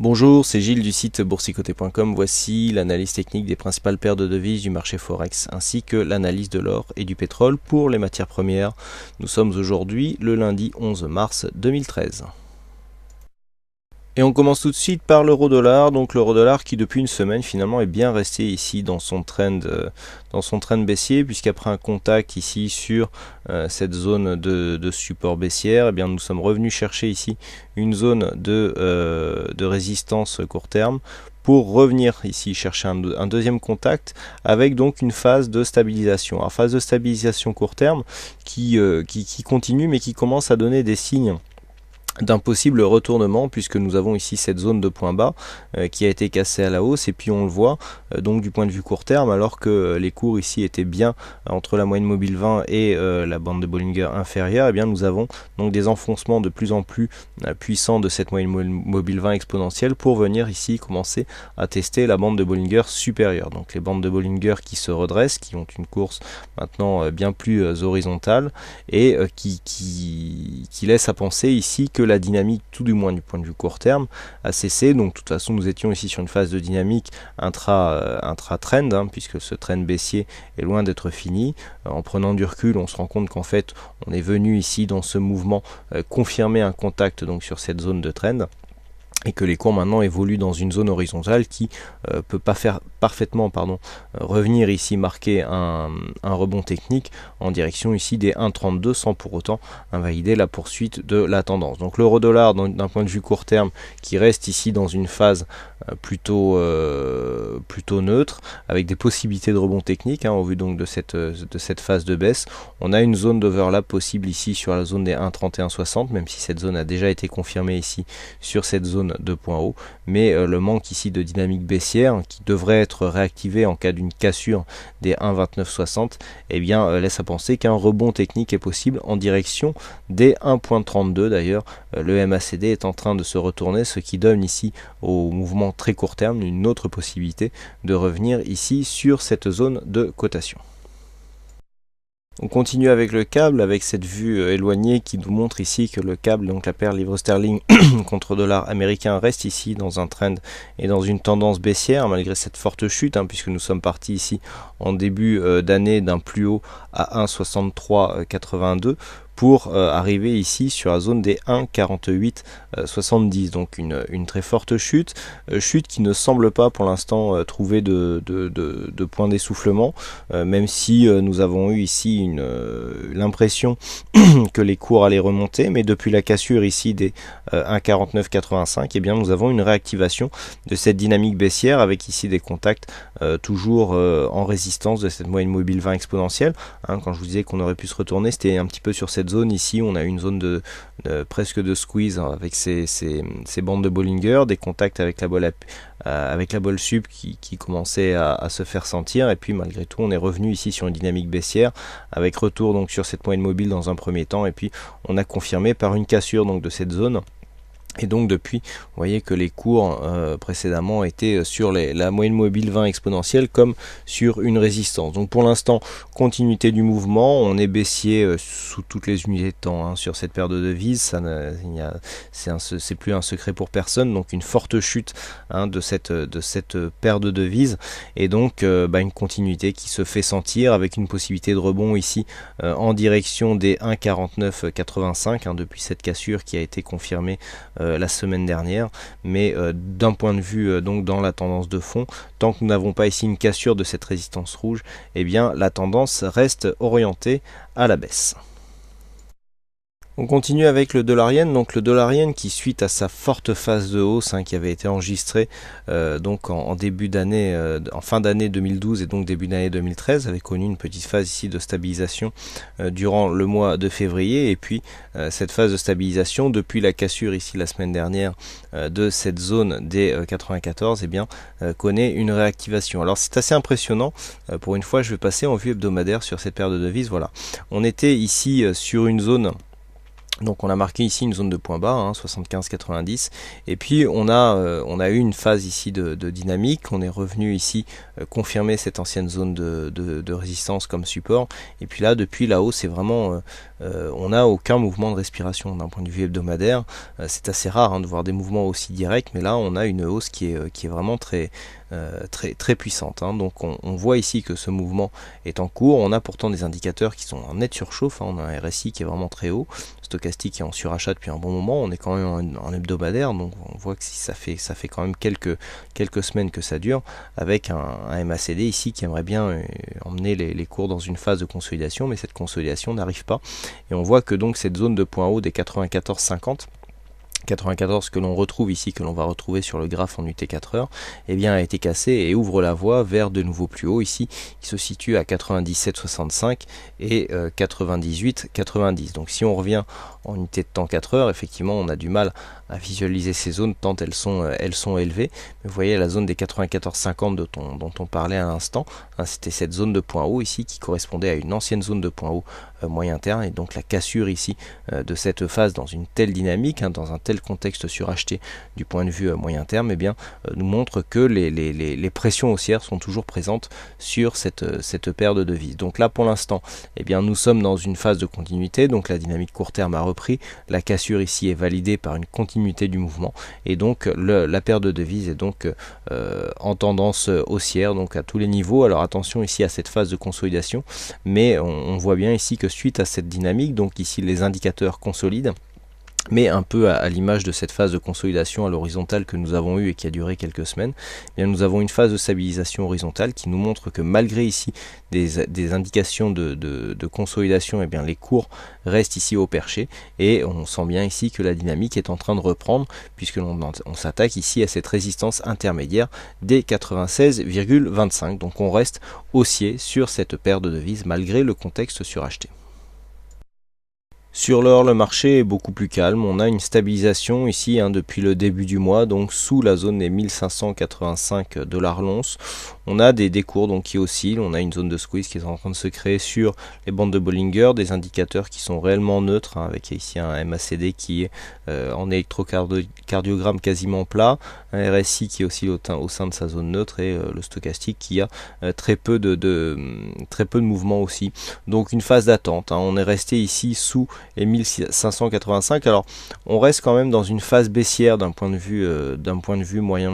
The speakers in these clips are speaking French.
Bonjour, c'est Gilles du site boursicoté.com. Voici l'analyse technique des principales paires de devises du marché Forex ainsi que l'analyse de l'or et du pétrole pour les matières premières. Nous sommes aujourd'hui le lundi 11 mars 2013. Et on commence tout de suite par l'euro-dollar, donc l'euro-dollar qui depuis une semaine finalement est bien resté ici dans son trend baissier, puisqu'après un contact ici sur cette zone de support baissière, eh bien nous sommes revenus chercher ici une zone de résistance court terme pour revenir ici chercher un deuxième contact avec donc une phase de stabilisation. Alors phase de stabilisation court terme qui continue mais qui commence à donner des signes d'un possible retournement, puisque nous avons ici cette zone de point bas qui a été cassée à la hausse, et puis on le voit donc du point de vue court terme, alors que les cours ici étaient bien entre la moyenne mobile 20 et la bande de Bollinger inférieure, et bien nous avons donc des enfoncements de plus en plus puissants de cette moyenne mobile 20 exponentielle pour venir ici commencer à tester la bande de Bollinger supérieure. Donc les bandes de Bollinger qui se redressent, qui ont une course maintenant bien plus horizontale et qui laissent à penser ici que la dynamique, tout du moins du point de vue court terme, a cessé. Donc de toute façon nous étions ici sur une phase de dynamique intra-trend, puisque ce trend baissier est loin d'être fini. En prenant du recul, on se rend compte qu'en fait on est venu ici dans ce mouvement confirmer un contact donc sur cette zone de trend, et que les cours maintenant évoluent dans une zone horizontale qui peut pas faire parfaitement revenir ici marquer un rebond technique en direction ici des 1,32 sans pour autant invalider la poursuite de la tendance. Donc l'euro dollar d'un point de vue court terme qui reste ici dans une phase plutôt neutre, avec des possibilités de rebond technique au vu donc de cette phase de baisse. On a une zone d'overlap possible ici sur la zone des 1,3160, même si cette zone a déjà été confirmée ici sur cette zone de point haut, mais le manque ici de dynamique baissière qui devrait être réactivé en cas d'une cassure des 1,2960, eh bien laisse à penser qu'un rebond technique est possible en direction des 1,32. D'ailleurs le MACD est en train de se retourner, ce qui donne ici au mouvement très court terme une autre possibilité de revenir ici sur cette zone de cotation. On continue avec le câble, avec cette vue éloignée qui nous montre ici que le câble, donc la paire livre sterling contre dollar américain, reste ici dans un trend et dans une tendance baissière malgré cette forte chute, puisque nous sommes partis ici en début d'année d'un plus haut à 1,6382 pour arriver ici sur la zone des 1,4870, donc une très forte chute qui ne semble pas pour l'instant trouver de point d'essoufflement, même si nous avons eu ici l'impression que les cours allaient remonter, mais depuis la cassure ici des 1,4985, eh bien nous avons une réactivation de cette dynamique baissière avec ici des contacts toujours en résistance de cette moyenne mobile 20 exponentielle. Quand je vous disais qu'on aurait pu se retourner, c'était un petit peu sur cette zone ici. On a une zone presque de squeeze avec ces bandes de Bollinger, des contacts avec la bolle sub qui commençait à se faire sentir, et puis malgré tout on est revenu ici sur une dynamique baissière avec retour donc sur cette moyenne mobile dans un premier temps, et puis on a confirmé par une cassure donc de cette zone. Et donc depuis, vous voyez que les cours précédemment étaient sur la moyenne mobile 20 exponentielle comme sur une résistance. Donc pour l'instant, continuité du mouvement, on est baissier sous toutes les unités de temps sur cette paire de devises. C'est plus un secret pour personne, donc une forte chute de cette paire de devises, et donc une continuité qui se fait sentir avec une possibilité de rebond ici en direction des 1,4985 depuis cette cassure qui a été confirmée la semaine dernière, mais d'un point de vue donc dans la tendance de fond, tant que nous n'avons pas ici une cassure de cette résistance rouge, eh bien la tendance reste orientée à la baisse. On continue avec le dollar yen, donc le dollar yen qui, suite à sa forte phase de hausse qui avait été enregistrée donc en début d'année, en fin d'année 2012 et donc début d'année 2013, avait connu une petite phase ici de stabilisation durant le mois de février, et puis cette phase de stabilisation depuis la cassure ici la semaine dernière de cette zone des 94, eh bien connaît une réactivation. Alors c'est assez impressionnant. Pour une fois, je vais passer en vue hebdomadaire sur cette paire de devises. Voilà, on était ici sur une zone Donc on a marqué ici une zone de point bas, hein, 75,90, et puis on a eu une phase ici de dynamique. On est revenu ici confirmer cette ancienne zone de résistance comme support, et puis là depuis la hausse c'est vraiment on n'a aucun mouvement de respiration d'un point de vue hebdomadaire. C'est assez rare, hein, de voir des mouvements aussi directs, mais là on a une hausse qui est vraiment très puissante, hein. Donc on voit ici que ce mouvement est en cours. On a pourtant des indicateurs qui sont en nette surchauffe, hein. On a un RSI qui est vraiment très haut, stochastique est en surachat depuis un bon moment. On est quand même en hebdomadaire, donc on voit que ça fait quand même quelques semaines que ça dure, avec un MACD ici qui aimerait bien emmener les cours dans une phase de consolidation, mais cette consolidation n'arrive pas, et on voit que donc cette zone de point haut des 94,50, 94 que l'on retrouve ici, que l'on va retrouver sur le graphe en UT4 heures, eh bien a été cassé et ouvre la voie vers de nouveaux plus hauts ici, qui se situe à 97,65 et 98,90. Donc si on revient en unité de temps 4 heures, effectivement on a du mal à visualiser ces zones tant elles sont élevées. Mais vous voyez la zone des 94,50 dont on parlait à l'instant, hein, c'était cette zone de point haut ici qui correspondait à une ancienne zone de point haut moyen terme, et donc la cassure ici de cette phase dans une telle dynamique, hein, dans un tel contexte suracheté du point de vue moyen terme, eh bien, nous montre que les pressions haussières sont toujours présentes sur cette paire de devises. Donc là pour l'instant, eh bien, nous sommes dans une phase de continuité, donc la dynamique court terme a repris, la cassure ici est validée par une continuité du mouvement, et donc la paire de devises est donc en tendance haussière, donc à tous les niveaux. Alors attention ici à cette phase de consolidation, mais on voit bien ici que suite à cette dynamique, donc ici les indicateurs consolident, mais un peu à l'image de cette phase de consolidation à l'horizontale que nous avons eue et qui a duré quelques semaines, eh bien nous avons une phase de stabilisation horizontale qui nous montre que malgré ici des indications de consolidation, eh bien les cours restent ici au perché, et on sent bien ici que la dynamique est en train de reprendre, puisque on s'attaque ici à cette résistance intermédiaire des 96,25. Donc on reste haussier sur cette paire de devises malgré le contexte suracheté. Sur l'or, le marché est beaucoup plus calme. On a une stabilisation ici, hein, depuis le début du mois, donc sous la zone des 1585 $ l'once. On a des cours donc qui oscillent. On a une zone de squeeze qui est en train de se créer sur les bandes de Bollinger, des indicateurs qui sont réellement neutres, hein, avec ici un MACD qui est en électrocardiogramme quasiment plat, un RSI qui oscille au sein de sa zone neutre, et le stochastique qui a très peu de mouvement aussi. Donc une phase d'attente, hein. On est resté ici sous et 1585. Alors on reste quand même dans une phase baissière d'un point de vue moyen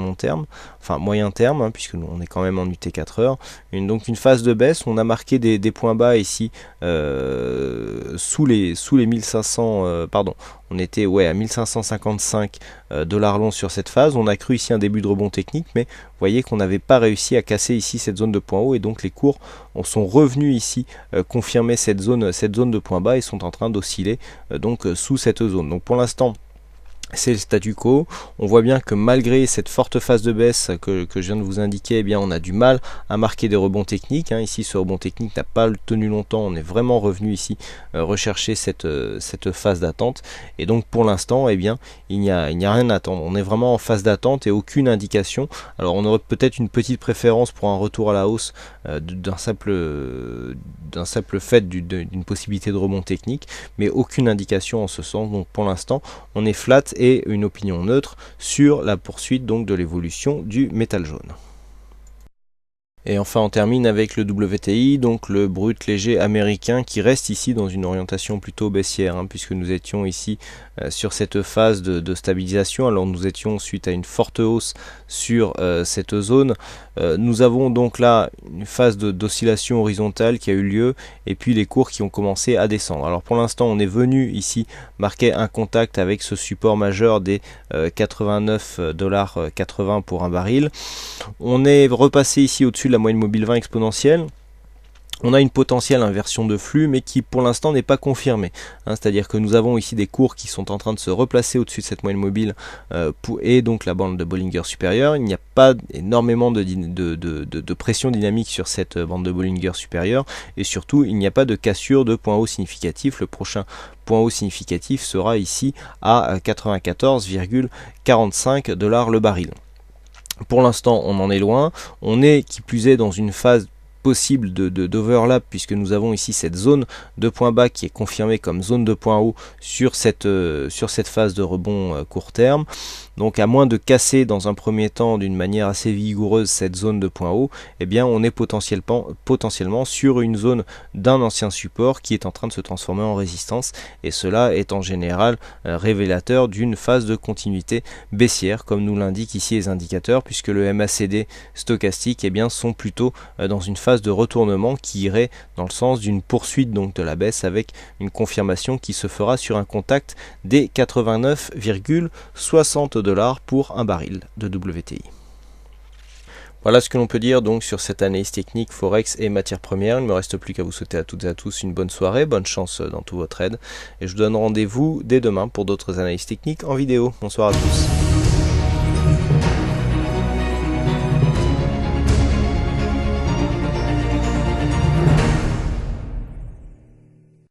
terme, hein, puisque nous on est quand même en UT4 heures. Donc une phase de baisse. On a marqué des points bas ici sous les 1500, on était à 1555 $ l'once sur cette phase. On a cru ici un début de rebond technique, mais vous voyez qu'on n'avait pas réussi à casser ici cette zone de point haut, et donc les cours sont revenus ici confirmer cette zone de point bas, et sont en train d'osciller sous cette zone. Donc pour l'instant c'est le statu quo. On voit bien que malgré cette forte phase de baisse que je viens de vous indiquer, eh bien on a du mal à marquer des rebonds techniques, hein. Ici ce rebond technique n'a pas tenu longtemps. On est vraiment revenu ici rechercher cette phase d'attente, et donc pour l'instant eh bien il n'y a rien à attendre. On est vraiment en phase d'attente et aucune indication. Alors on aurait peut-être une petite préférence pour un retour à la hausse d'un simple fait d'une possibilité de rebond technique, mais aucune indication en ce sens. Donc pour l'instant on est flat et une opinion neutre sur la poursuite donc de l'évolution du métal jaune. Et enfin on termine avec le WTI, donc le brut léger américain, qui reste ici dans une orientation plutôt baissière, hein, puisque nous étions ici sur cette phase de stabilisation. Alors nous étions suite à une forte hausse sur cette zone. Nous avons donc là une phase d'oscillation horizontale qui a eu lieu, et puis les cours qui ont commencé à descendre. Alors pour l'instant on est venu ici marquer un contact avec ce support majeur des 89,80 $ pour un baril. On est repassé ici au-dessus de la moyenne mobile 20 exponentielle. On a une potentielle inversion de flux, mais qui pour l'instant n'est pas confirmée, hein, c'est-à-dire que nous avons ici des cours qui sont en train de se replacer au-dessus de cette moyenne mobile et donc la bande de Bollinger supérieure. Il n'y a pas énormément de pression dynamique sur cette bande de Bollinger supérieure, et surtout il n'y a pas de cassure de point haut significatif. Le prochain point haut significatif sera ici à 94,45 $ le baril. Pour l'instant on en est loin. On est qui plus est dans une phase possible d'overlap, puisque nous avons ici cette zone de point bas qui est confirmée comme zone de point haut sur cette phase de rebond court terme. Donc à moins de casser dans un premier temps d'une manière assez vigoureuse cette zone de point haut, eh bien on est potentiellement sur une zone d'un ancien support qui est en train de se transformer en résistance, et cela est en général révélateur d'une phase de continuité baissière, comme nous l'indiquent ici les indicateurs, puisque le MACD stochastique sont plutôt dans une phase de retournement qui irait dans le sens d'une poursuite donc de la baisse, avec une confirmation qui se fera sur un contact des 89,60 $ pour un baril de WTI. Voilà ce que l'on peut dire donc sur cette analyse technique Forex et matières premières. Il ne me reste plus qu'à vous souhaiter à toutes et à tous une bonne soirée, bonne chance dans tout votre trade, et je vous donne rendez-vous dès demain pour d'autres analyses techniques en vidéo. Bonsoir à tous.